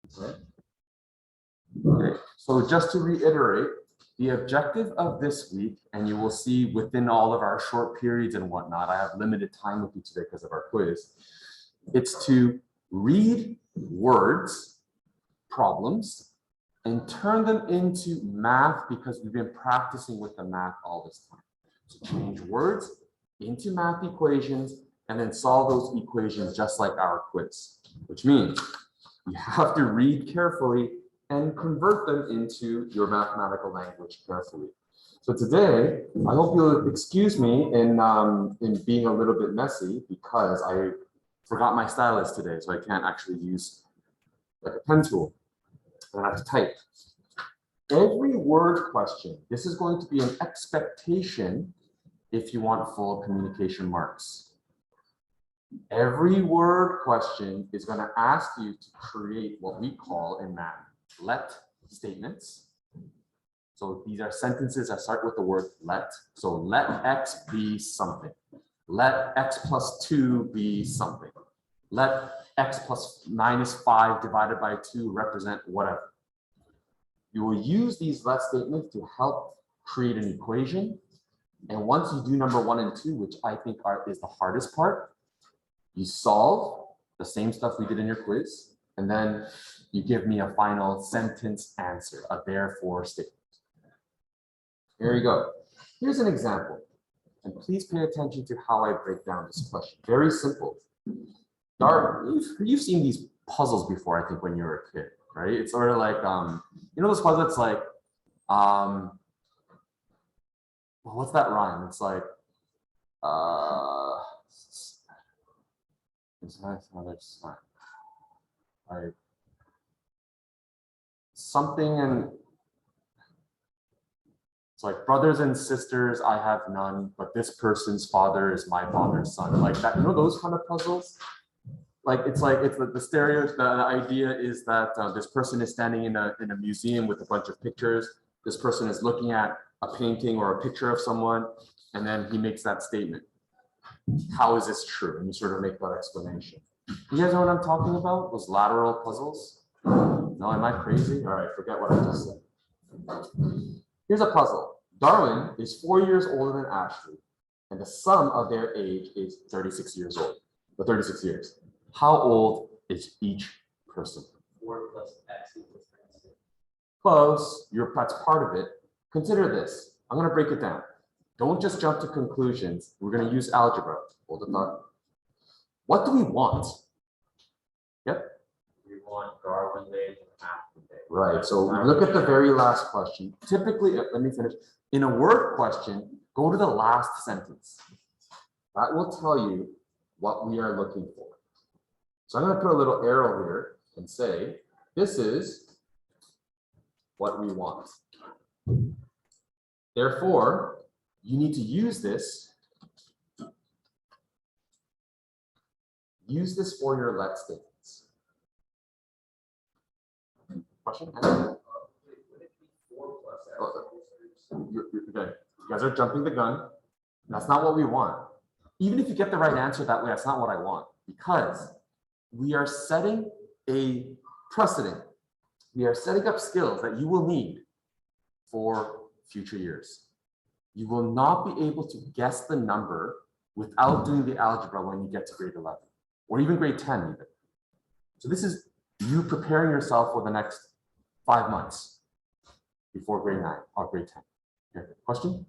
Okay. So just to reiterate, the objective of this week, and you will see within all of our short periods and whatnot, I have limited time with you today because of our quiz. It's to read words, problems, and turn them into math because we've been practicing with the math all this time. So change words into math equations and then solve those equations just like our quiz, which means you have to read carefully and convert them into your mathematical language carefully. So today, I hope you'll excuse me in being a little bit messy because I forgot my stylus today, so I can't actually use like a pen tool. I have to type. Every word question, this is going to be an expectation if you want full communication marks. Every word question is going to ask you to create what we call in math let statements. So these are sentences that start with the word let. So let x be something. Let x plus 2 be something. Let x plus -5 divided by 2 represent whatever. You will use these let statements to help create an equation. And once you do number 1 and 2, which I think is the hardest part, you solve the same stuff we did in your quiz, and then you give me a final sentence answer, a therefore statement. Here you go. Here's an example. And please pay attention to how I break down this question. Very simple. You've seen these puzzles before, I think, when you were a kid, right? It's sort of like, you know those puzzles, it's like, well, what's that rhyme? It's like, it's nice, it's not. Like, something and it's like brothers and sisters I have none, but this person's father is my father's son, like that, you know, those kind of puzzles. Like it's the stereo, the idea is that this person is standing in a museum with a bunch of pictures. This person is looking at a painting or a picture of someone, and then he makes that statement. How is this true? And you sort of make that explanation. You guys know what I'm talking about? Those lateral puzzles? No, am I crazy? All right, forget what I just said. Here's a puzzle. Darwin is 4 years older than Ashley, and the sum of their age is 36 years old, or 36 years. How old is each person? 4 plus x equals 36. Close. That's part of it. Consider this. I'm going to break it down. Don't just jump to conclusions. We're going to use algebra. Hold the thought. What do we want? Yep. We want Darwin days and half the day. Right. So look at the very last question. Typically, let me finish. In a word question, go to the last sentence. That will tell you what we are looking for. So I'm going to put a little arrow here and say, this is what we want. Therefore, you need to use this. Use this for your let statements. Question? Okay. You guys are jumping the gun. That's not what we want. Even if you get the right answer that way, that's not what I want, because we are setting a precedent. We are setting up skills that you will need for future years. You will not be able to guess the number without doing the algebra when you get to grade 11 or even grade 10 even. So this is you preparing yourself for the next 5 months before grade 9 or grade 10. Okay. Question?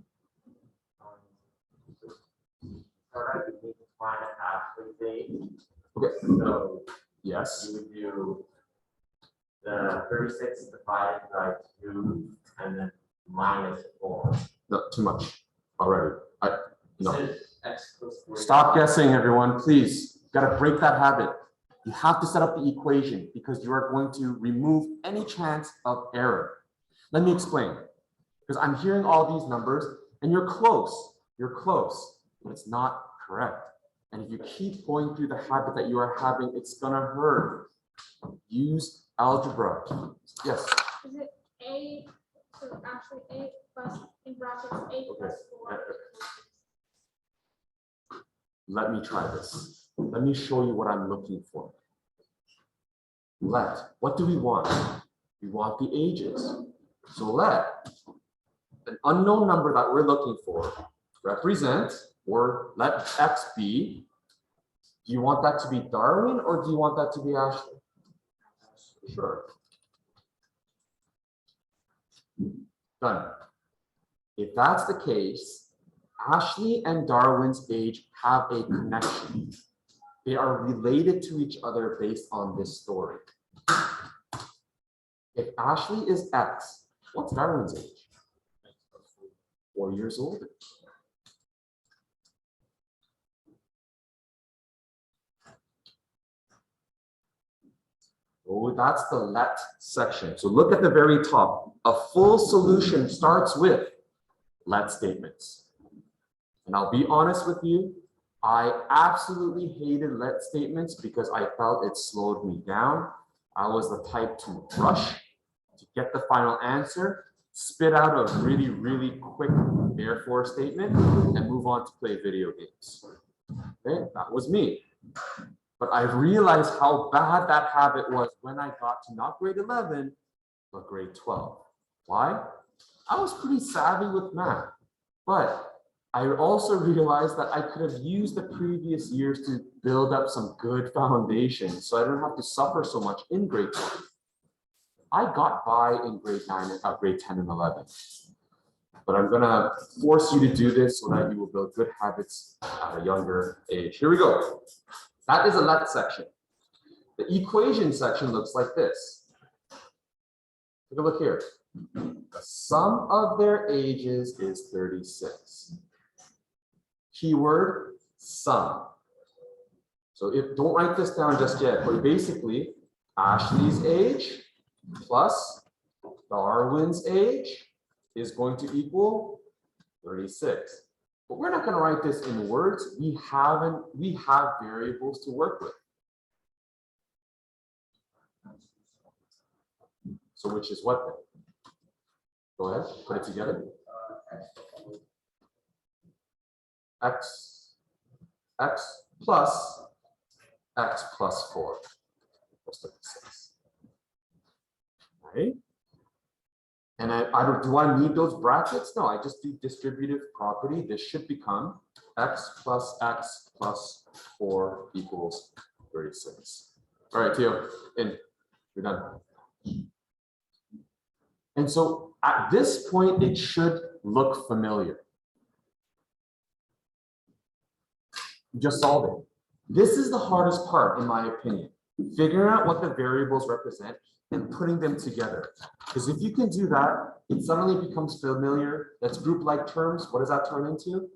Okay. So yes. you would do the 36 divided by 2 and then minus 4. No, too much already. No. X plus 4. Stop guessing, everyone, please. You got to break that habit. You have to set up the equation because you are going to remove any chance of error. Let me explain. Because I'm hearing all these numbers and you're close, but it's not correct. And if you keep going through the habit that you are having, it's gonna hurt. Use algebra. Yes. Is it A, so actually A plus, in brackets, A plus 4. Let me try this. Let me show you what I'm looking for. what do we want? We want the ages. So let an unknown number that we're looking for represent, or let X be. Do you want that to be Darwin or do you want that to be Ashley? Sure. Done. If that's the case, Ashley and Darwin's age have a connection. They are related to each other based on this story. If Ashley is X, what's Darwin's age? 4 years older. Oh, that's the let section. So look at the very top. A full solution starts with let statements. And I'll be honest with you, I absolutely hated let statements because I felt it slowed me down. I was the type to rush to get the final answer, spit out a really, really quick therefore statement, and move on to play video games. Okay, that was me. But I realized how bad that habit was when I got to not grade 11, but grade 12. Why? I was pretty savvy with math, but I also realized that I could have used the previous years to build up some good foundation so I don't have to suffer so much in grade 12. I got by in grade 10 and 11. But I'm gonna force you to do this so that you will build good habits at a younger age. Here we go. That is a let section. The equation section looks like this. Take a look here. The sum of their ages is 36. Keyword sum. So don't write this down just yet, but basically Ashley's age plus Darwin's age is going to equal 36. But we're not going to write this in words. We have variables to work with. So which is what then? Go ahead, put it together. X plus 4 equals 36. Right? And do I need those brackets? No, I just do distributive property. This should become x plus 4 equals 36. All right, Theo, in. You're done. And so at this point, it should look familiar. You just solved it. This is the hardest part, in my opinion. Figuring out what the variables represent and putting them together. Because if you can do that, it suddenly becomes familiar. That's group-like terms. What does that turn into?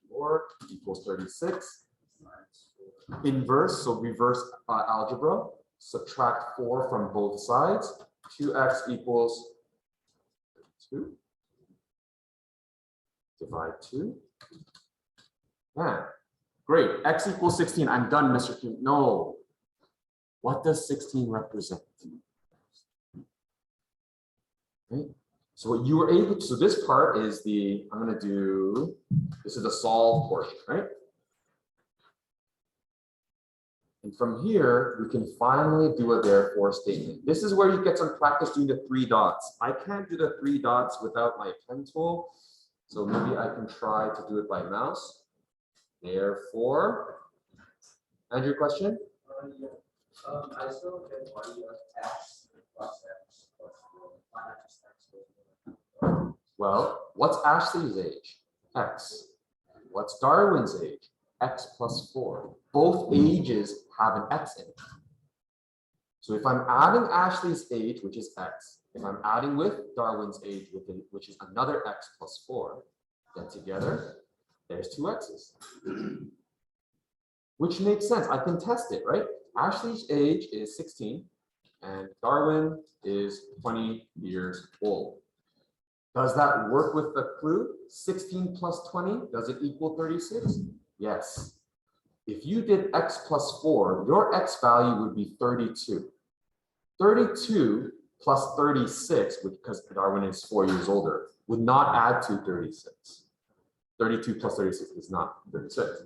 4 equals 36. Inverse, so reverse algebra. Subtract 4 from both sides. 2x equals 2. Divide 2. Man, great. X equals 16. I'm done, Mr. Kim. No. What does 16 represent? Okay. So what you were able to, so this part is I'm going to do, this is the solve portion, right? And from here, we can finally do a therefore statement. This is where you get some practice doing the 3 dots. I can't do the 3 dots without my pen tool. So maybe I can try to do it by mouse. Therefore, and your question? Yeah. I still get why you have x plus x plus 4. Why not just x plus 4? Well, what's Ashley's age? X. What's Darwin's age? X plus 4. Both ages have an x in it. So if I'm adding Ashley's age, which is x, if I'm adding with Darwin's age, which is another x plus 4, then together, there's 2 x's. Which makes sense. I can test it, right? Ashley's age is 16 and Darwin is 20 years old. Does that work with the clue? 16 plus 20, does it equal 36? Yes. If you did x plus 4, your x value would be 32. 32 plus 36, because Darwin is 4 years older, would not add to 36. 32 plus 36 is not 36.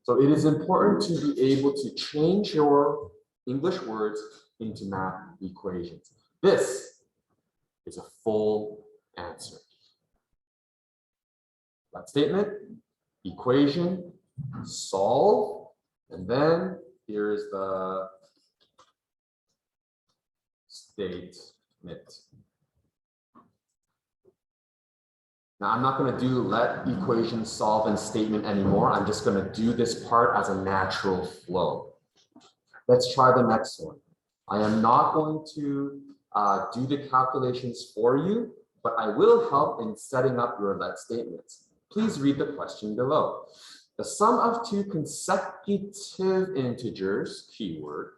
So it is important to be able to change your English words into math equations. This is a full answer. That statement, equation, solve, and then here is the statement. Now I'm not going to do let, equation, solve, and statement anymore. I'm just going to do this part as a natural flow. Let's try the next one. I am not going to do the calculations for you, but I will help in setting up your let statements. Please read the question below. The sum of two consecutive integers, keyword,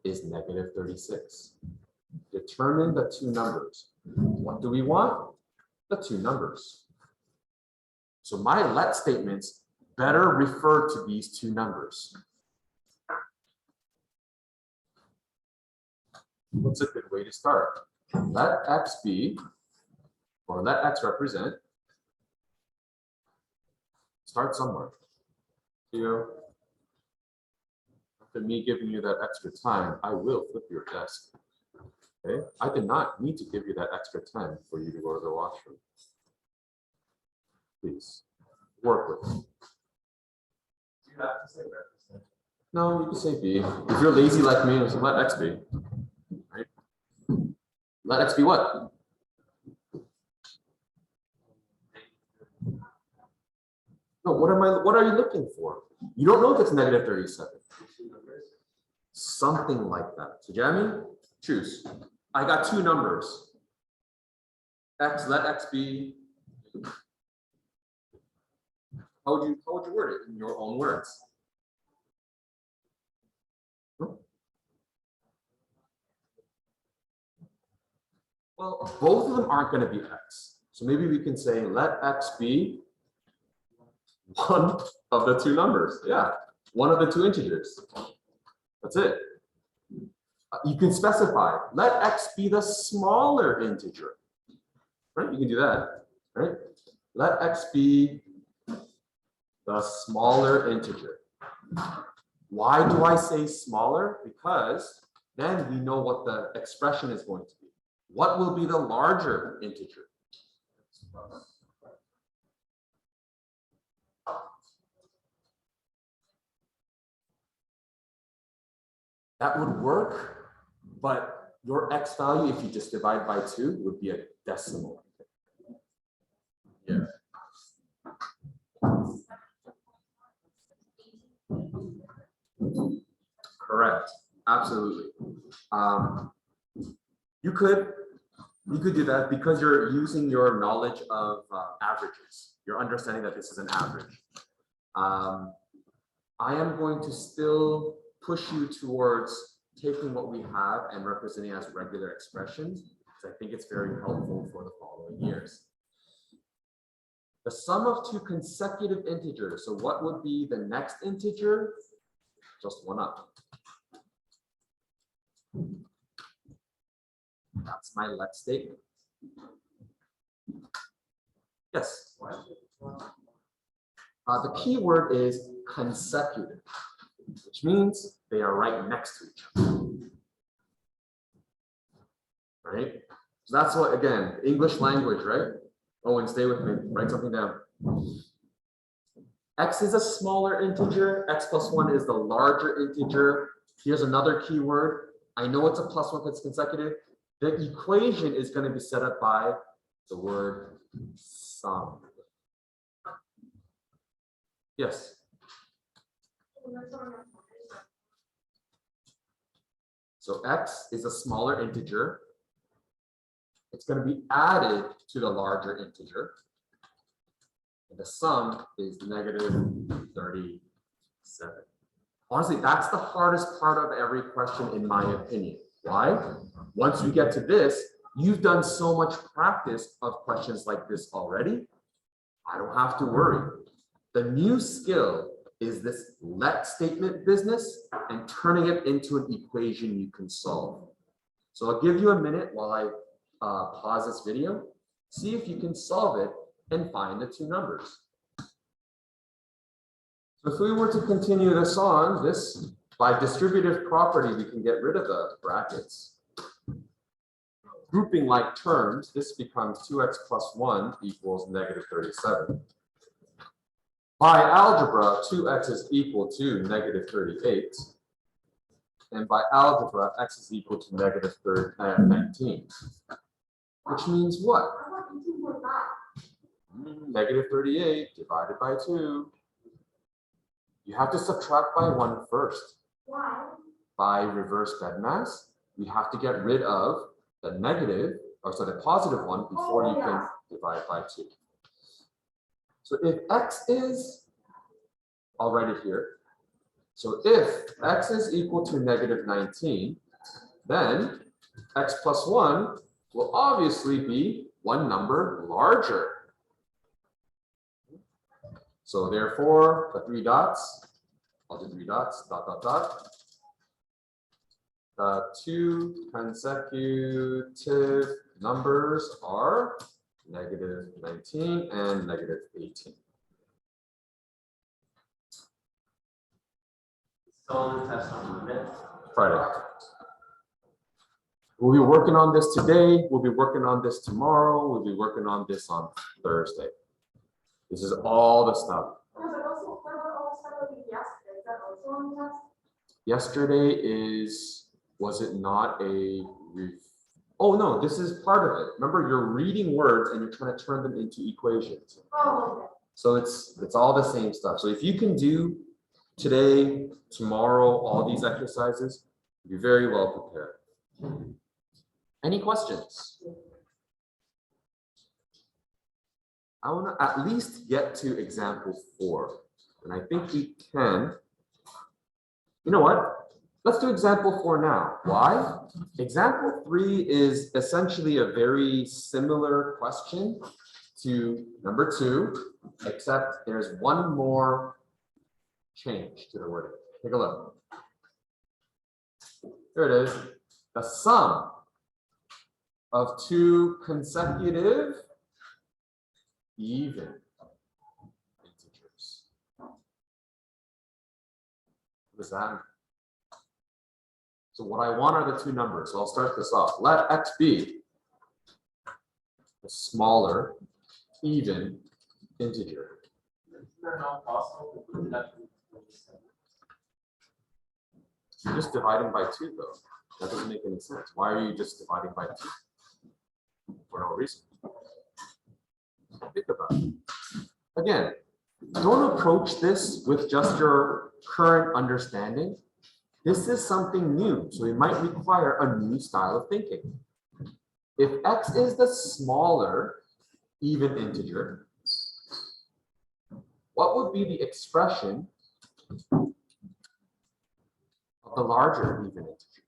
is negative 36. Determine the two numbers. What do we want? The two numbers. So my let statements better refer to these two numbers. What's a good way to start? Let x be, or let x represent. Start somewhere. Theo, after me giving you that extra time, I will flip your desk. Okay? I did not need to give you that extra time for you to go to the washroom. Please, work with me. You have to say represent. No, you can say B. If you're lazy like me, so let x be. Right? Let x be what? No, what are you looking for? You don't know if it's negative 37. Something like that. So Jamie, choose. I got two numbers. X, let x be. How would you word it in your own words? Well, both of them aren't going to be x. So maybe we can say let x be one of the two numbers. Yeah, one of the two integers. That's it. You can specify, let x be the smaller integer. Right? You can do that. Right? Let x be the smaller integer. Why do I say smaller? Because then we know what the expression is going to be. What will be the larger integer? That would work, but your x value, if you just divide by 2, would be a decimal. Yeah. Correct. Absolutely. You could do that because you're using your knowledge of averages. You're understanding that this is an average. I am going to still push you towards taking what we have and representing as regular expressions, because I think it's very helpful for the following years. The sum of two consecutive integers. So what would be the next integer? Just one up. That's my let statement. Yes. The key word is consecutive, which means they are right next to each other. Right? So that's what, again, English language, right? Oh, and stay with me, write something down. X is a smaller integer, x plus 1 is the larger integer. Here's another keyword. I know it's a plus 1 because it's consecutive. The equation is going to be set up by the word sum. Yes. So x is a smaller integer. It's going to be added to the larger integer. And the sum is negative 37. Honestly, that's the hardest part of every question, in my opinion. Why? Once we get to this, you've done so much practice of questions like this already. I don't have to worry. The new skill is this let statement business and turning it into an equation you can solve. So I'll give you a minute while I pause this video, see if you can solve it and find the two numbers. So if we were to continue this on, this by distributive property, we can get rid of the brackets. Grouping like terms, this becomes 2x plus 1 equals negative 37. By algebra, 2x is equal to negative 38. And by algebra, x is equal to negative 19. Which means what? Negative 38 divided by 2. You have to subtract by 1 first. Why? By reverse BEDMAS, we have to get rid of the negative, or so the positive one before you can divide by 2. So if x is, I'll write it here. So if x is equal to negative 19, then x plus 1 will obviously be one number larger. So therefore, the 3 dots, I'll do 3 dots, dot, dot, dot. The 2 consecutive numbers are negative 19 and negative 18. So test on limit. Friday. We'll be working on this today. We'll be working on this tomorrow. We'll be working on this on Thursday. This is all the stuff. Yesterday is, was it not a, oh no, this is part of it. Remember, you're reading words and you're trying to turn them into equations. Oh, So it's all the same stuff. So if you can do today, tomorrow, all these exercises, you're very well prepared. Any questions? I want to at least get to example 4. And I think we can. You know what? Let's do example 4 now. Why? Example 3 is essentially a very similar question to number 2, except there's one more change to the wording. Take a look. There it is. The sum of 2 consecutive even integers. What does that mean? So what I want are the 2 numbers. So I'll start this off. Let x be a smaller even integer. You're just dividing by 2 though. That doesn't make any sense. Why are you just dividing by 2? For no reason. Think about it. Again, don't approach this with just your current understanding. This is something new, so it might require a new style of thinking. If x is the smaller even integer, what would be the expression of the larger even integer?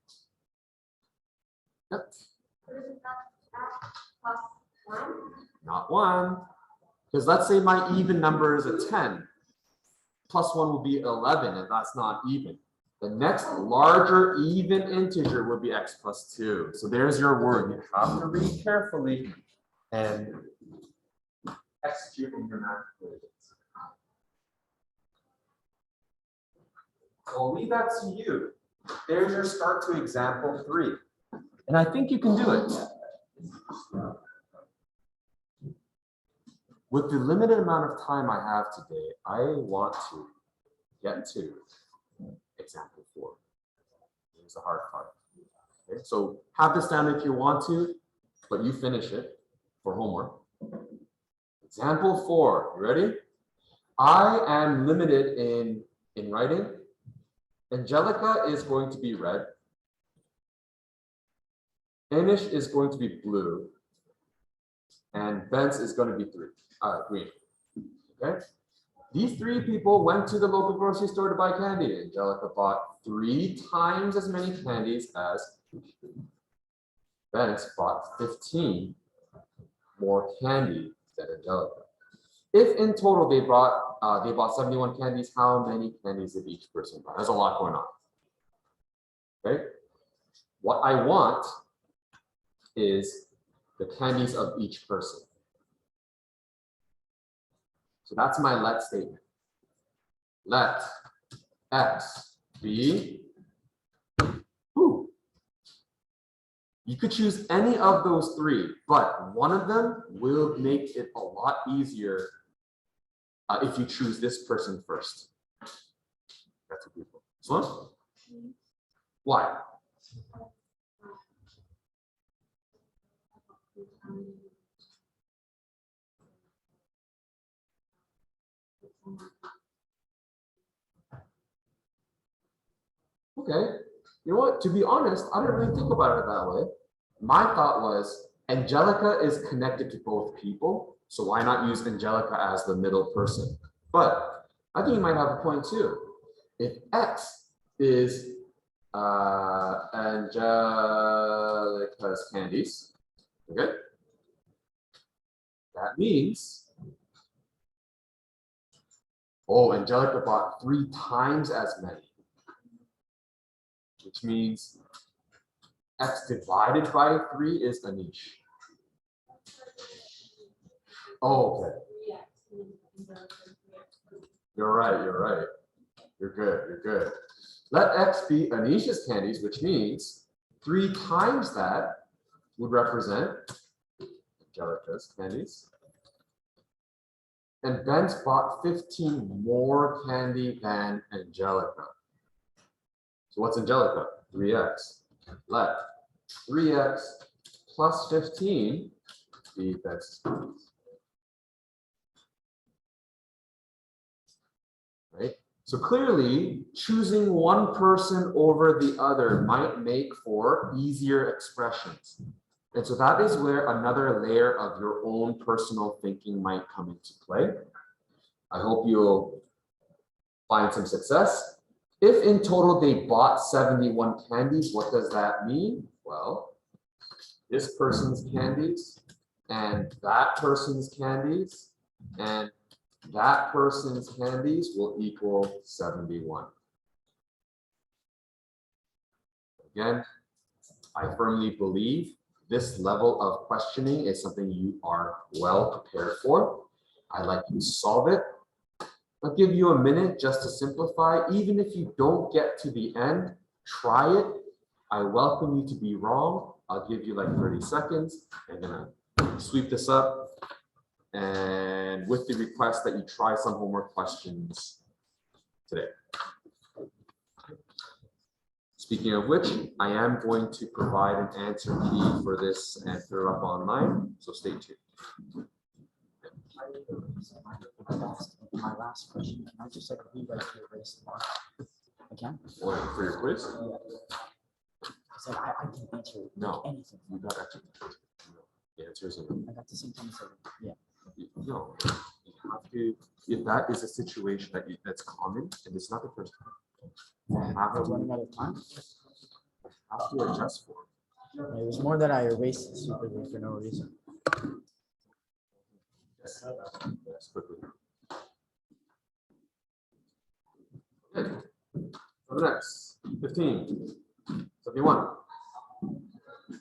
Yep. Not 1. Because let's say my even number is a 10. Plus 1 will be 11, and that's not even. The next larger even integer would be x plus 2. So there's your word. You have to read carefully and execute in your math equations. I'll leave that to you. There's your start to example 3. And I think you can do it. With the limited amount of time I have today, I want to get to example 4. Here's the hard part. Okay, so have this down if you want to, but you finish it for homework. Example 4, you ready? I am limited in writing. Angelica is going to be red. Amish is going to be blue. And Benz is going to be green. Okay? These 3 people went to the local grocery store to buy candy. Angelica bought 3 times as many candies as Benz bought 15 more candy than Angelica. If in total they bought 71 candies, how many candies did each person buy? There's a lot going on. Okay? What I want is the candies of each person. So that's my let statement. let X be, whew. You could choose any of those three, but one of them will make it a lot easier if you choose this person first. That's a good one. So, why? Okay, you know what? To be honest, I didn't really think about it that way. My thought was Angelica is connected to both people, so why not use Angelica as the middle person? But I think you might have a point too. If X is Angelica's candies, okay, that means, oh, Angelica bought 3 times as many, which means X divided by 3 is Anish. Oh, okay. You're right, you're right. You're good, you're good. Let X be Anisha's candies, which means 3 times that would represent Angelica's candies. And Ben's bought 15 more candy than Angelica. So what's Angelica? 3x. Let 3x plus 15 be Ben's candies. Right? So clearly, choosing one person over the other might make for easier expressions. And so that is where another layer of your own personal thinking might come into play. I hope you'll find some success. If in total they bought 71 candies, what does that mean? Well, this person's candies and that person's candies and that person's candies will equal 71. Again, I firmly believe this level of questioning is something you are well prepared for. I'd like you to solve it. I'll give you a minute just to simplify. Even if you don't get to the end, try it. I welcome you to be wrong. I'll give you like 30 seconds. I'm gonna sweep this up. And with the request that you try some homework questions today. Speaking of which, I am going to provide an answer key for this and throw up online, so stay tuned. My last question, can I just like rewrite the erase mark? I can? Or for your quiz? Yeah. So I can answer No. anything. You got actually the answers are I got the same time as yeah. no. You have to, if that is a situation that's common and it's not the first time, you have I was to, running out of time. have to adjust for it. It was more that I erased stupidly for no reason. Yes, quickly. Okay. So next, 15, 71.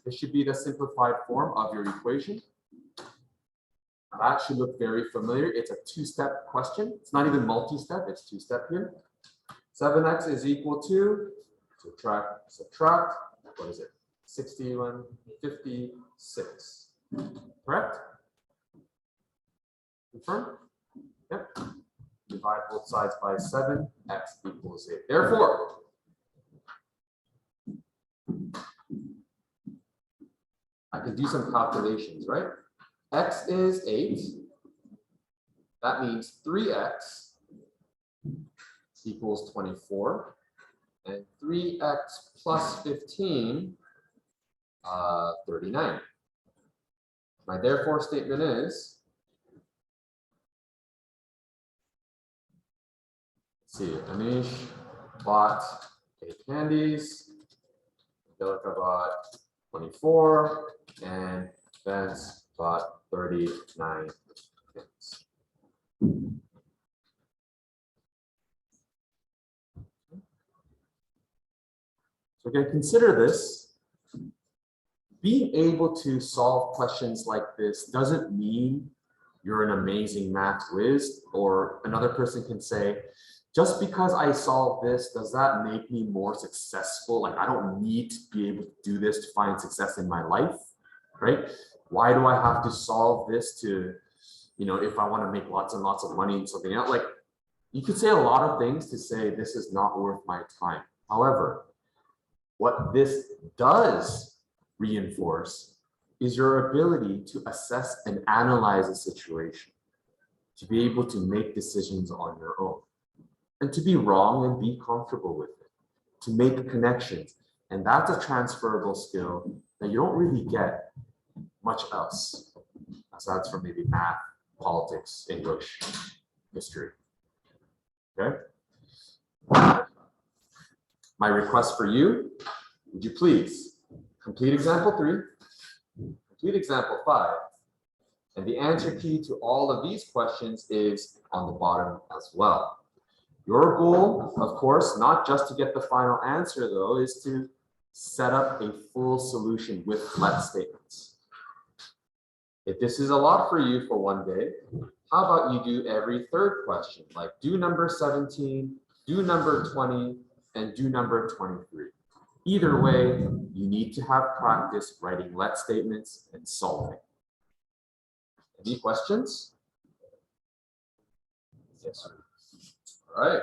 This should be the simplified form of your equation. That should look very familiar. It's a 2-step question. It's not even multi-step, it's 2-step here. 7x is equal to, subtract, what is it? 61, 56, correct? Confirm? Yep. Divide both sides by 7, x equals 8. Therefore, I can do some calculations, right? X is 8. That means 3x equals 24. And 3x plus 15, 39. My therefore statement is, let's see, Anish bought 8 candies, Angelica bought 24, and Vince bought 39 things. So again, consider this. Being able to solve questions like this doesn't mean you're an amazing math whiz, or another person can say, just because I solve this, does that make me more successful? Like, I don't need to be able to do this to find success in my life, right? Why do I have to solve this to, you know, if I want to make lots and lots of money and something else? Like, you could say a lot of things to say this is not worth my time. However, what this does reinforce is your ability to assess and analyze a situation, to be able to make decisions on your own, and to be wrong and be comfortable with it, to make connections. And that's a transferable skill that you don't really get much else, aside from maybe math, politics, English, history. Okay? My request for you, would you please complete example 3, complete example 5, and the answer key to all of these questions is on the bottom as well. Your goal, of course, not just to get the final answer though, is to set up a full solution with let statements. If this is a lot for you for one day, how about you do every third question, like do number 17, do number 20, and do number 23. Either way, you need to have practice writing let statements and solving. Any questions? Yes, sir. All right.